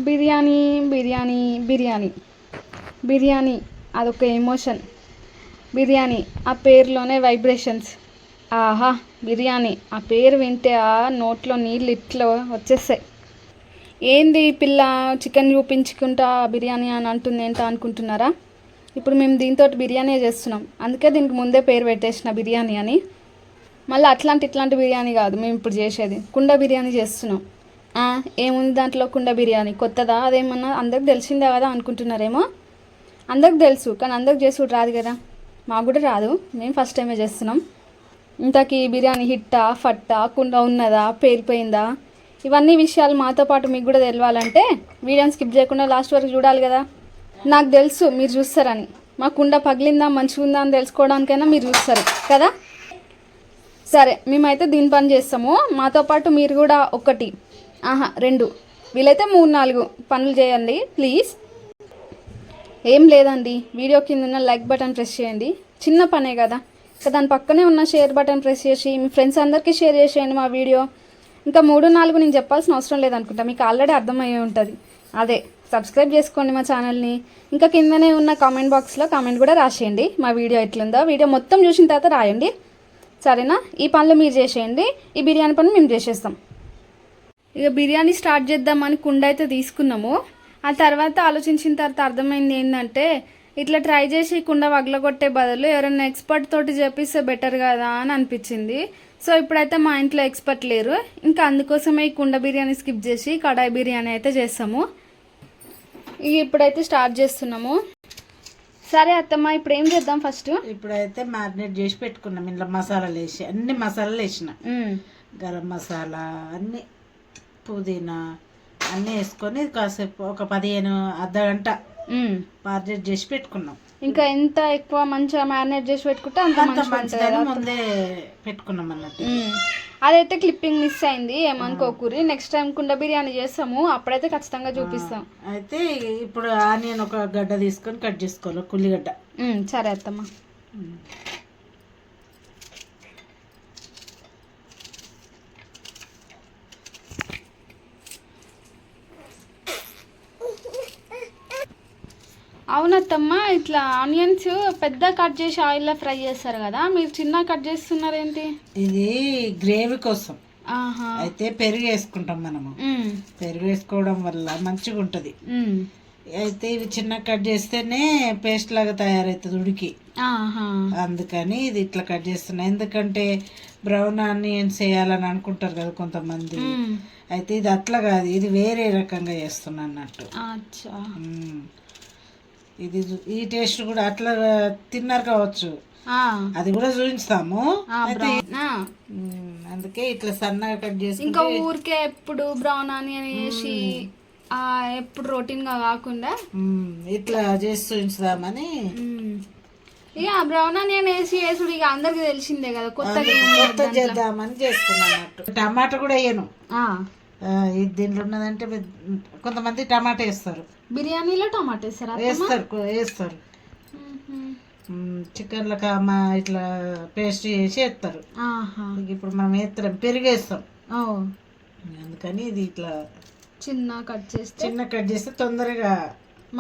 బిర్యానీ బిర్యానీ బిర్యానీ బిర్యానీ అదొక ఎమోషన్. బిర్యానీ ఆ పేరులోనే వైబ్రేషన్స్. ఆహా, బిర్యానీ ఆ పేరు వింటే ఆ నోట్లో నీళ్ళు ఇట్లా వచ్చేస్తాయి. ఏంది ఈ పిల్ల చికెన్ చూపించుకుంటా బిర్యానీ అని అంటుంది ఏంటో అనుకుంటున్నారా? ఇప్పుడు మేము దీంతో బిర్యానీ చేస్తున్నాం, అందుకే దీనికి ముందే పేరు పెట్టేసిన బిర్యానీ అని. మళ్ళీ ఇట్లాంటి బిర్యానీ కాదు మేము ఇప్పుడు చేసేది, కుండ బిర్యానీ చేస్తున్నాం. ఏముంది దాంట్లో? కుండ బిర్యానీ కొత్తదా? అదేమన్నా అందరికి తెలిసిందే కదా అనుకుంటున్నారేమో. అందరికి తెలుసు, కానీ అందరికి చేసుడు రాదు కదా. మాకు కూడా రాదు, మేము ఫస్ట్ టైమే చేస్తున్నాం. ఇంతకీ బిర్యానీ హిట్టా ఫట్టా, కుండ ఉన్నదా పేలిపోయిందా, ఇవన్నీ విషయాలు మాతో పాటు మీకు కూడా తెలవాలంటే వీడియోని స్కిప్ చేయకుండా లాస్ట్ వరకు చూడాలి కదా. నాకు తెలుసు మీరు చూస్తారని. మా కుండ పగిలిందా మంచిగా ఉందా అని తెలుసుకోవడానికైనా మీరు చూస్తారు కదా. సరే, మేమైతే దీని పని చేస్తాము, మాతో పాటు మీరు కూడా ఒకటి, రెండు, వీలైతే 3-4 పనులు చేయండి ప్లీజ్. ఏం లేదండి, వీడియో కింద ఉన్న లైక్ బటన్ ప్రెస్ చేయండి, చిన్న పనే కదా. ఇంకా దాని పక్కనే ఉన్న షేర్ బటన్ ప్రెస్ చేసి మీ ఫ్రెండ్స్ అందరికీ షేర్ చేసేయండి మా వీడియో. ఇంకా 3-4 నేను చెప్పాల్సిన అవసరం లేదనుకుంటా, మీకు ఆల్రెడీ అర్థమయ్యే ఉంటుంది. అదే సబ్స్క్రైబ్ చేసుకోండి మా ఛానల్ని. ఇంకా కిందనే ఉన్న కామెంట్ బాక్స్లో కామెంట్ కూడా రాసేయండి మా వీడియో ఎట్లుందో. వీడియో మొత్తం చూసిన తర్వాత రాయండి, సరేనా? ఈ పనులు మీరు చేసేయండి, ఈ బిర్యానీ పనులు మేము చేసేస్తాం. ఇక బిర్యానీ స్టార్ట్ చేద్దామని కుండ అయితే తీసుకున్నాము. ఆ తర్వాత ఆలోచించిన తర్వాత అర్థమైంది ఏంటంటే, ఇట్లా ట్రై చేసి కుండ వగలగొట్టే బదులు ఎవరైనా ఎక్స్పర్ట్ తోటి చేపిస్తే బెటర్ కదా అని అనిపించింది. సో ఇప్పుడైతే మా ఇంట్లో ఎక్స్పర్ట్ లేరు, ఇంకా అందుకోసమే ఈ కుండ బిర్యానీ స్కిప్ చేసి కడాయి బిర్యానీ అయితే చేస్తాము. ఇప్పుడైతే స్టార్ట్ చేస్తున్నాము. సరే అత్తమ్మ, ఇప్పుడు ఏం చేద్దాం? ఫస్ట్ ఇప్పుడైతే మ్యారినేట్ చేసి పెట్టుకున్నాం. ఇంట్లో మసాలాలు వేసి అన్ని మసాలాలు వేసిన, గరం మసాలా అన్ని, పుదీనా అన్నీ వేసుకొని కాసేపు ఒక 15 అర్ధగంట మ్యారినేట్ చేసి పెట్టుకున్నాం. ఇంకా ఎంత ఎక్కువ మంచిగా మ్యారినేట్ చేసి పెట్టుకుంటే అంత మంచిగా ముందే పెట్టుకున్నాం అన్నట్టు. అదైతే క్లిప్పింగ్ మిస్ అయింది, ఏమనుకోకూరి. నెక్స్ట్ టైం కుండ బిర్యానీ చేస్తాము, అప్పుడైతే ఖచ్చితంగా చూపిస్తాం. అయితే ఇప్పుడు ఆనియన్ ఒక గడ్డ తీసుకొని కట్ చేసుకోవాలి, ఒక ఉల్లిగడ్డ. సరే అత్తమ్మ. అవునత్తమ్మ, ఇట్లా ఆనియన్స్ పెద్ద కట్ చేసి ఆయిల్లో ఫ్రై చేస్తారు కదా, మీరు చిన్న కట్ చేస్తున్నారు ఏంటి? ఇది గ్రేవీ కోసం. అయితే పెరుగు వేసుకుంటాం మనము, పెరుగు వేసుకోవడం వల్ల మంచిగా ఉంటుంది. అయితే ఇవి చిన్న కట్ చేస్తేనే పేస్ట్ లాగా తయారవుతుంది ఉడికి, అందుకని ఇది ఇట్లా కట్ చేస్తున్నా. ఎందుకంటే బ్రౌన్ ఆనియన్స్ వేయాలని అనుకుంటారు కదా కొంతమంది, అయితే ఇది అట్లా కాదు, ఇది వేరే రకంగా చేస్తున్నా అన్నట్టు. ఇది ఈ టేస్ట్ కూడా అట్లా తిన్నారు కావచ్చు, అది కూడా చూపిస్తాము. అందుకే ఇట్లా సన్నగా కట్ చేసి, ఇంకా ఊరికే ఎప్పుడు బ్రౌన్ ఆనియన్ వేసి ఎప్పుడు రొటీన్ గా కాకుండా ఇట్లా చేసి చూపించుదామని. ఇక బ్రౌన్ ఆనియన్ వేసి వేసుడు ఇక అందరికి తెలిసిందే కదా, కొత్త చేద్దామని చేసుకున్నట్టు. టమాటా కూడా వేయను, దీంట్లో ఉన్నదంటే కొంతమంది టమాటా వేస్తారు, బిర్యానీలో టమాటా వేస్తారు చికెన్లో ఇట్లా పేస్ట్ చేసి వేస్తారు. ఇప్పుడు మనం వేస్తాం, పెరుగు వేస్తాం, అందుకని ఇది ఇట్లా చిన్న కట్ చేస్తే తొందరగా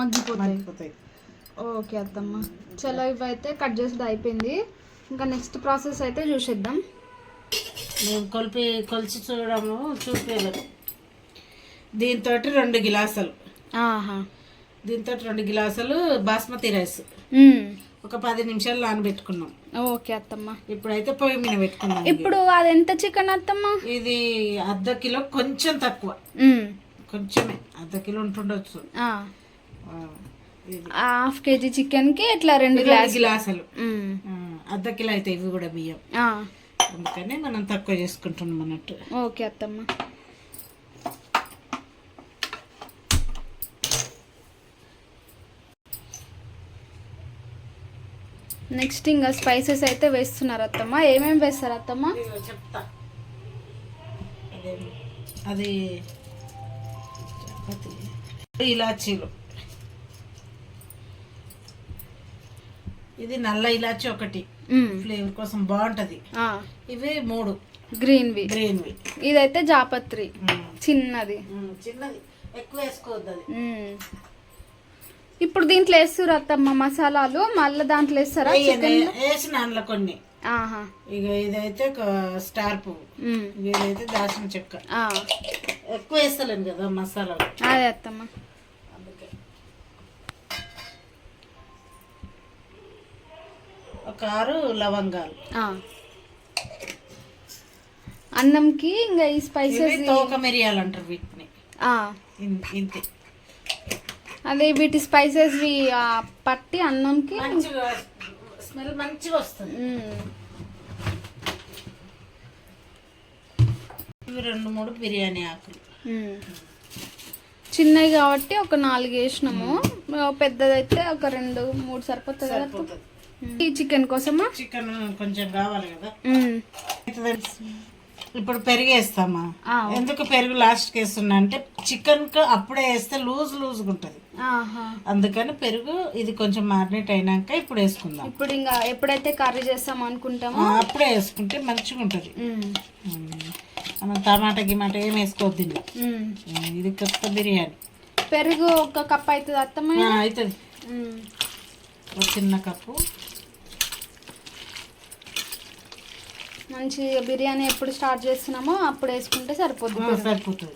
మగ్గిపోతాయి. ఓకే అత్తమ్మ, చలో ఇవైతే కట్ చేసేది అయిపోయింది. ఇంకా నెక్స్ట్ ప్రాసెస్ అయితే చూసేద్దాం. మేము కొలిచి చూపించలేదు. దీంతో 2 గ్లాసులు, దీంతో 2 గ్లాసులు బాస్మతి రైస్ ఒక 10 నిమిషాలు నానబెట్టుకున్నాం. ఓకే అత్తమ్మ. ఇప్పుడైతే పొయ్యి మీద పెట్టుకున్నాం. ఇప్పుడు అది ఎంత చికెన్ అత్తమ్మ? ఇది ½ కిలో, కొంచెం తక్కువ, కొంచెమే, ½ కిలో ఉంటుండొచ్చు. ½ కేజీ చికెన్ కి ఇట్లా 2 గ్లాసులు, ½ కిలో అయితే ఇవి కూడా బియ్యం, అందుకని మనం తక్కువ చేసుకుంటున్నాం అన్నట్టు. ఓకే అత్తమ్మ. నెక్స్ట్ ఇంకా స్పైసెస్ అయితే వేస్తున్నారు అత్తమ్మ. ఏమేమి వేస్తారు అత్తమ్మ? చెప్తా. అది ఇలాచీలు, ఇది నల్ల ఇలాచి ఒకటి, ఫ్లేవర్ కోసం బాగుంటది. ఇవి 3 గ్రీన్వి. గ్రీన్వి. ఇదైతే జాపత్రి చిన్నది. ఎక్కువ వేసుకోవద్దు అది. ఇప్పుడు దీంట్లో వేస్తురు అత్తమ్మ మసాలాలు, మళ్ళీ దాంట్లో వేస్తారా? వేసిన అందులో కొన్ని. ఇక ఇదైతే స్టార్ పువ్వు, ఇదైతే దాల్చిన చెక్క. ఎక్కువ వేస్తలేను కదా మసాలాలు. అదే అత్తమ్మ. అందుకే ఒక 6 లవంగాలు. అన్నంకి ఇంకా ఈ స్పైసెస్ తోక మిరియాలు అంటారు వీటిని. ఇంతే. అదే వీటి స్పైసెస్ పట్టి అన్నంకి స్మెల్ మంచిగా వస్తుంది. ఇవి 2-3 బిర్యానీ ఆకులు. చిన్నవి కాబట్టి ఒక 4 వేసినాము, పెద్దదైతే ఒక 2-3 సరిపోతుంది కదా. ఈ చికెన్ కోసమా? చికెన్ కొంచెం కావాలి కదా. ఇప్పుడు పెరుగు వేస్తామా? ఎందుకు పెరుగు లాస్ట్కి వేస్తున్నా అంటే చికెన్ కు అప్పుడే వేస్తే లూజ్గా ఉంటుంది, అందుకని పెరుగు ఇది కొంచెం మారినేట్ అయినాక ఇప్పుడు వేసుకుందాం. ఇప్పుడు ఇంకా ఎప్పుడైతే కర్రీ చేస్తాం అనుకుంటామో అప్పుడే వేసుకుంటే మంచిగా ఉంటుంది. మనం టమాటా గిమాటా ఏం వేసుకోవద్దు. ఇది కొత్త బిర్యానీ. పెరుగు 1 కప్ అవుతుంది అత్తమ్మ? అవుతుంది, ఒక చిన్న కప్పు. మంచి బిర్యానీ ఎప్పుడు స్టార్ట్ చేస్తున్నామో అప్పుడు వేసుకుంటే సరిపోతుంది.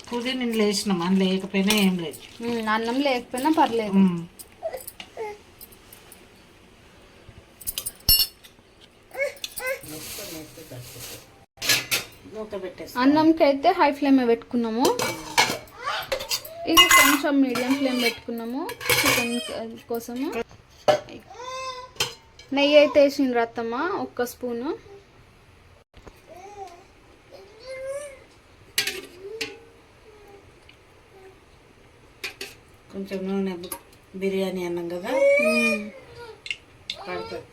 పుదీనా నేను లేచినాం, అని లేకపోయినా ఏం లేదు, అన్నం లేకపోయినా పర్లేదు. అన్నంకి అయితే హై ఫ్లేమ్ పెట్టుకున్నాము, ఇది కొంచెం మీడియం ఫ్లేమ్ పెట్టుకున్నాము చికెన్ కోసము. నెయ్యి అయితే వేసిండ్రు అత్తమ్మ 1 స్పూను. కొంచెం నూనె, బిర్యానీ అన్నం కదా పడుతుంది.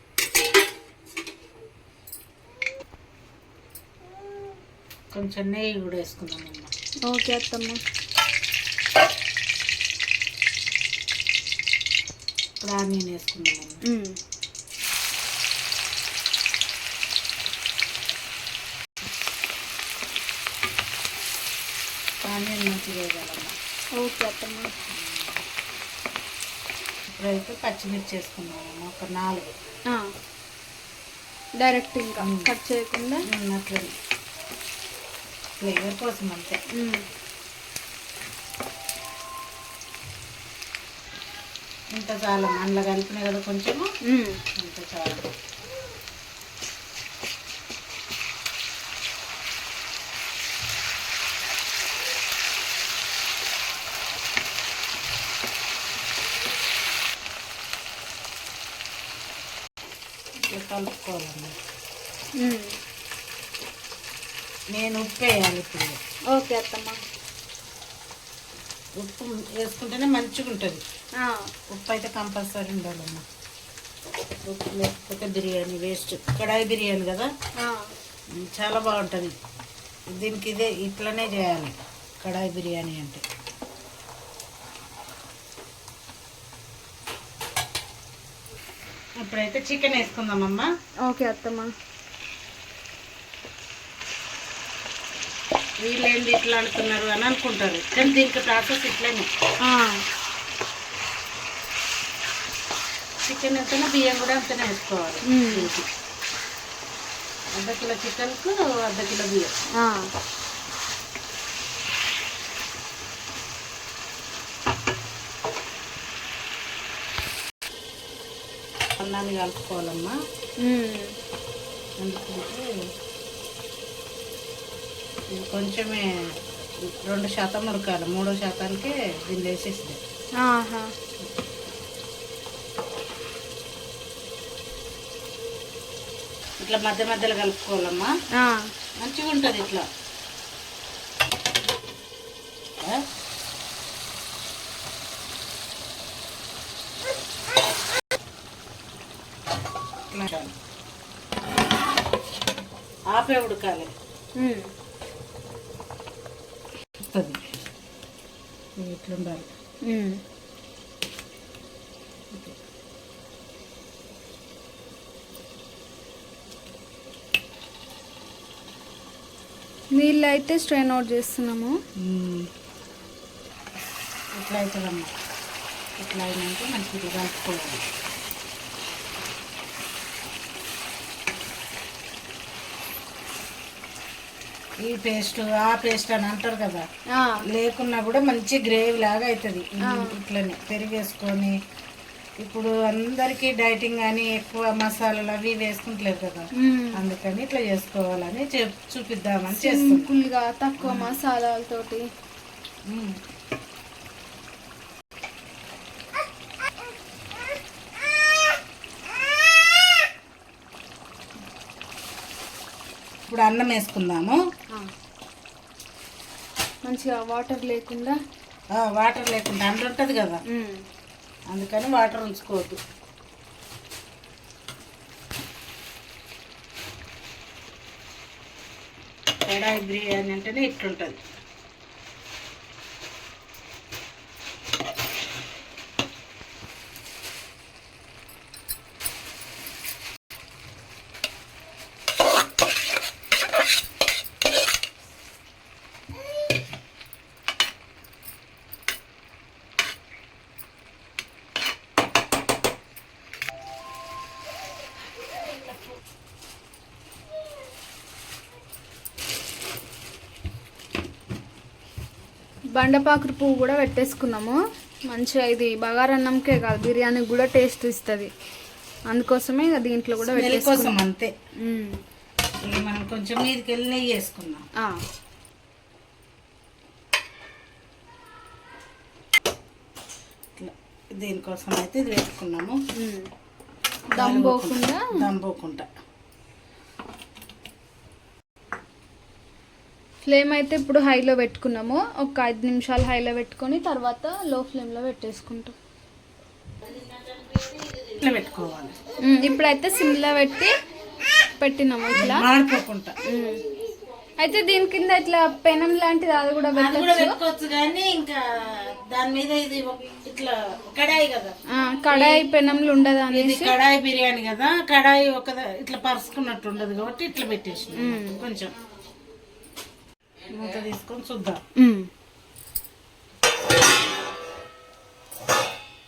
కొంచెం నెయ్యి కూడా వేసుకుందామమ్మ. ఓకే అత్తమ్మ. ఇప్పుడు ఆనియన్ వేసుకుందామమ్మ. ఆనియన్ మంచిగా వేయాలమ్మ. ఓకే అత్తమ్మ. ఇప్పుడైతే పచ్చిమిర్చి వేసుకున్నామమ్మ, ఒక 4. డైరెక్ట్ ఇంకా కట్ చేయకుండా అట్లా ఫ్లేవర్ కోసం అంతే. ఇంత చాలా అందులో కలిపినాయి కదా కొంచెము, ఇంత చాలా. కలుపుకోవాలండి. నేను ఉప్పు వేయాలి ఇప్పుడు. ఓకే అత్తమ్మ. ఉప్పు వేసుకుంటేనే మంచిగా ఉంటుంది. ఉప్పు అయితే కంపల్సరీ ఉండాలమ్మా, ఉప్పు లేకపోతే బిర్యానీ వేస్ట్. కడాయి బిర్యానీ కదా, చాలా బాగుంటుంది. దీనికి ఇట్లనే చేయాలి కడాయి బిర్యానీ అంటే. ఇప్పుడైతే చికెన్ వేసుకుందామమ్మా. ఓకే అత్తమ్మ. వీళ్ళేంది ఇట్లా అంటున్నారు అని అనుకుంటారు, కానీ దీనికి ప్రాసెస్ ఇట్లనే. చికెన్ ఎంతనే బియ్యం కూడా అంతనే వేసుకోవాలి. 1/2 కిలో చికెన్కు 1/2 కిలో బియ్యం. అన్నాన్ని కలుపుకోవాలమ్మా. ఎందుకంటే ఇది కొంచెమే 2% ఉడకాలి, 3%కే దీన్ని వేసేసి ఇట్లా మధ్య మధ్యలో కలుపుకోవాలమ్మా, మంచిగా ఉంటుంది ఇట్లా. ఆపే ఉడకాలి. ఇట్లుండాలి. నీళ్ళు అయితే స్ట్రెయిన్ అవుట్ చేస్తున్నాము. ఇట్లా అవుతుందమ్మా. ఇట్లా అయినాక మంచిగా కలుపుకోవాలి. ఈ పేస్ట్ ఆ పేస్ట్ అని అంటారు కదా, లేకున్నా కూడా మంచి గ్రేవీ లాగా అవుతుంది. ఇట్లనే పెరిగేసుకొని, ఇప్పుడు అందరికీ డైటింగ్ అని ఎక్కువ మసాలాలు అవి వేసుకుంటలేరు కదా, అందుకని ఇట్లా చేసుకోవాలని చూపిద్దామని సింపుల్గా తక్కువ మసాలాలతోటి. ఇప్పుడు అన్నం వేసుకుందాము. మంచిగా వాటర్ లేకుండా అండ ఉంటుంది కదా, అందుకని వాటర్ ఉంచుకోవద్దు. కడాయి బిర్యానీ అంటేనే ఇట్లుంటుంది. బండపాకుడు పువ్వు కూడా పెట్టేసుకున్నాము. మంచిగా ఇది బగారన్నంకే కాదు, బిర్యానీకి కూడా టేస్ట్ ఇస్తుంది. అందుకోసమే ఇక దీంట్లో కూడా పెట్టేసుకున్నాం అంతే. మనం కొంచెం మీదకి వెళ్ళి నెయ్యి వేసుకున్నాం. దీనికోసం అయితే ఇది పెట్టుకున్నాము. దమ్ పోకుండా ఫ్లేమ్ అయితే ఇప్పుడు హైలో పెట్టుకున్నాము. ఒక 5 నిమిషాలు హైలో పెట్టుకొని తర్వాత లో ఫ్లేమ్లో పెట్టేసుకుంటాం. ఇట్లా పెట్టుకోవాలి. ఇప్పుడైతే సిమ్లో పెట్టినాము ఇట్లా మాడిపోకుండా. అయితే దీని కింద ఇట్లా పెనం లాంటిది అది కూడా పెట్టుకోవచ్చు, కానీ ఇంకా దాని మీద ఇది ఇట్లా కడాయి కదా, కడాయి పెనంలు ఉండదు అనేసి. కడాయి బిర్యానీ కదా, కడాయి ఇట్లా పరుచుకున్నట్టు ఉండదు కాబట్టి ఇట్లా పెట్టేసి కొంచెం మూత తీసుకొని చూద్దాం.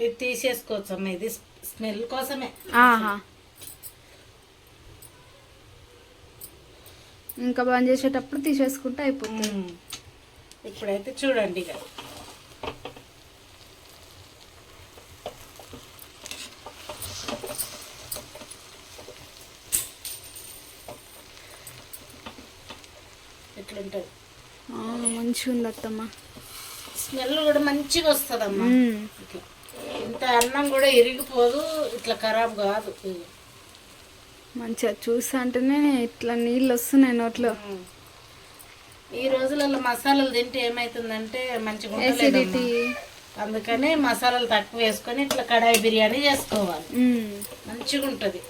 ఇది తీసేసుకోవచ్చు అమ్మ, ఇది స్మెల్ కోసమే. ఇంకా బంద్ చేసేటప్పుడు తీసేసుకుంటే అయిపోతుంది. ఇప్పుడైతే చూడండి ఇక ఎట్లుంటది. మంచిగా ఉంది అత్తమ్మ, స్మెల్ కూడా మంచిగా వస్తుందమ్మా. ఇట్లా ఇంత అన్నం కూడా ఇరిగిపోదు, ఇట్లా ఖరాబ్ కాదు. మంచిగా చూసా అంటేనే ఇట్లా నీళ్ళు వస్తున్నాయి నోట్లో. ఈ రోజులలో మసాలాలు తింటే ఏమైతుందంటే మంచిగా ఉంటుంది, అందుకని మసాలాలు తక్కువ వేసుకొని ఇట్లా కడాయి బిర్యానీ చేసుకోవాలి. మంచిగా ఉంటుంది.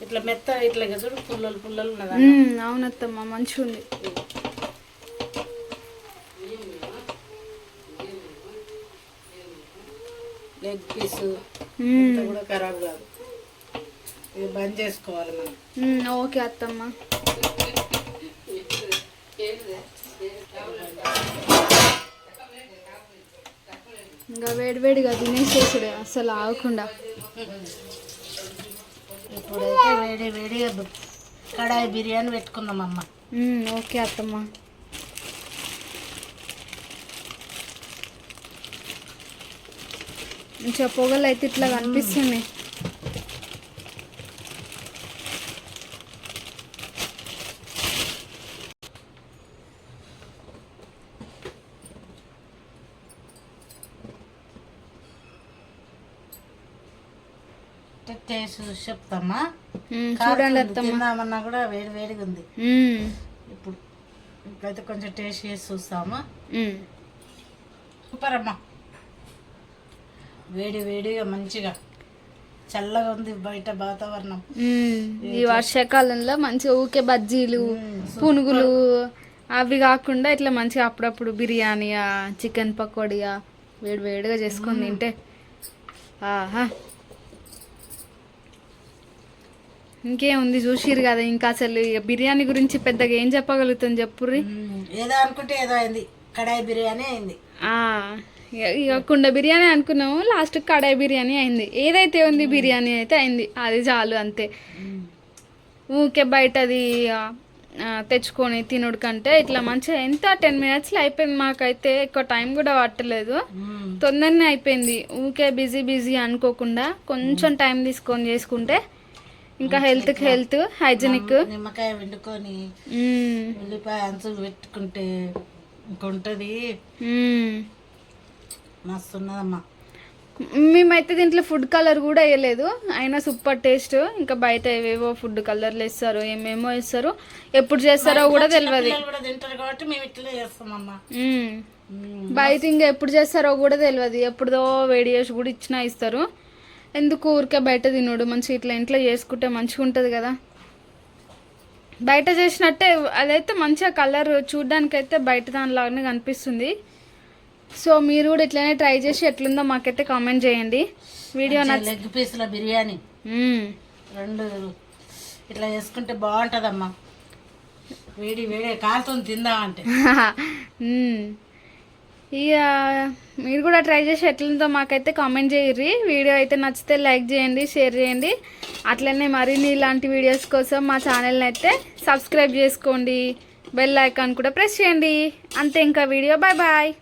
ఇట్లా మెత్త ఇట్లా చూడు, పుల్లలు ఉన్నది. అవునత్తమ్మ మంచిగా ఉంది. లెగ్ పీస్ కూడా ఖరాబ్ కాదు. ఇది బంద్ చేసుకోవాలి మనం. ఓకే అత్తమ్మ. ఇంకా వేడివేడిగా తినేసేసుడే అసలు ఆగకుండా. ఇప్పుడైతే వేడిగా కడాయి బిర్యానీ పెట్టుకుందాం అమ్మ. ఓకే అత్తమ్మ. మంచిగా పొగలు అయితే ఇట్లా కనిపిస్తున్నాయి. టేస్ట్ చెప్తామా? చూడండి అత్తమ్మ, తిందామన్నా కూడా వేడిగా ఉంది. ఇప్పుడైతే కొంచెం టేస్ట్ చేసి చూస్తామా? సూపర్ అమ్మా, వేడిగా మంచిగా చల్లగా ఉంది బయట వాతావరణం. ఈ వర్షాకాలంలో మంచిగా ఊకే బజ్జీలు, పునుగులు అవి కాకుండా ఇట్లా మంచిగా అప్పుడప్పుడు బిర్యానీయా, చికెన్ పకోడియా వేడిగా చేసుకొని తింటే ఆహా. ఇంకేముంది చూసిరు కదా, ఇంకా అసలు ఇక బిర్యానీ గురించి పెద్దగా ఏం చెప్పగలుగుతాం చెప్పుర్రి. ఏదో అనుకుంటే ఏదో అయింది, కడాయి బిర్యానీ అయింది. ఇక కుండ బిర్యానీ అనుకున్నాము, లాస్ట్ కడాయి బిర్యానీ అయింది. ఏదైతే ఉంది బిర్యానీ అయితే అయింది, అది చాలు అంతే. ఊకే బయటది తెచ్చుకొని తినుడు కంటే ఇట్లా మంచిగా ఎంత 10 minutesలో అయిపోయింది. మాకైతే ఎక్కువ టైం కూడా పట్టలేదు, తొందరనే అయిపోయింది. ఊకే బిజీ అనుకోకుండా కొంచెం టైం తీసుకొని చేసుకుంటే ఇంకా హెల్త్కి హెల్త్, హైజీనిక్. నిమ్మకాయ వండుకొని ఉల్లిపాయ అంచులు పెట్టుకుంటే ఇంకొంటది, మస్తు ఉన్నదమ్మా. మేమైతే దీంట్లో ఫుడ్ కలర్ కూడా వేయలేదు, అయినా సూపర్ టేస్ట్. ఇంకా బయట ఏవేవో ఫుడ్ కలర్లు వేస్తారు, ఏమేమో వేస్తారు, ఎప్పుడు చేస్తారో కూడా తెలియదు. బయట ఇంకా ఎప్పుడు చేస్తారో కూడా తెలియదు, ఎప్పుడుదో వేడి చేసి కూడా ఇచ్చినా ఇస్తారు. ఎందుకు ఊరికే బయట తినడు, మంచిగా ఇట్లా ఇంట్లో చేసుకుంటే మంచిగా ఉంటుంది కదా. బయట చేసినట్టే అదైతే మంచిగా కలర్ చూడ్డానికైతే బయట దానిలాగానే కనిపిస్తుంది. సో మీరు కూడా ఇట్లనే ట్రై చేసి ఎట్లుందో మాకైతే కామెంట్ చేయండి. వీడియో లెగ్ పీసుల బిర్యానీ 2 ఇట్లా చేసుకుంటే బాగుంటుందమ్మా, వేడి కాలుతుంది తిందామంటే. ఇక మీరు కూడా ట్రై చేసి ఎట్లుందో మాకైతే కామెంట్ చేయర్రి. వీడియో అయితే నచ్చితే లైక్ చేయండి, షేర్ చేయండి. అట్లనే మరిన్ని ఇలాంటి వీడియోస్ కోసం మా ఛానల్ని అయితే సబ్స్క్రైబ్ చేసుకోండి, బెల్ ఐకాన్ కూడా ప్రెస్ చేయండి. అంతే, ఇంకా వీడియో బాయ్.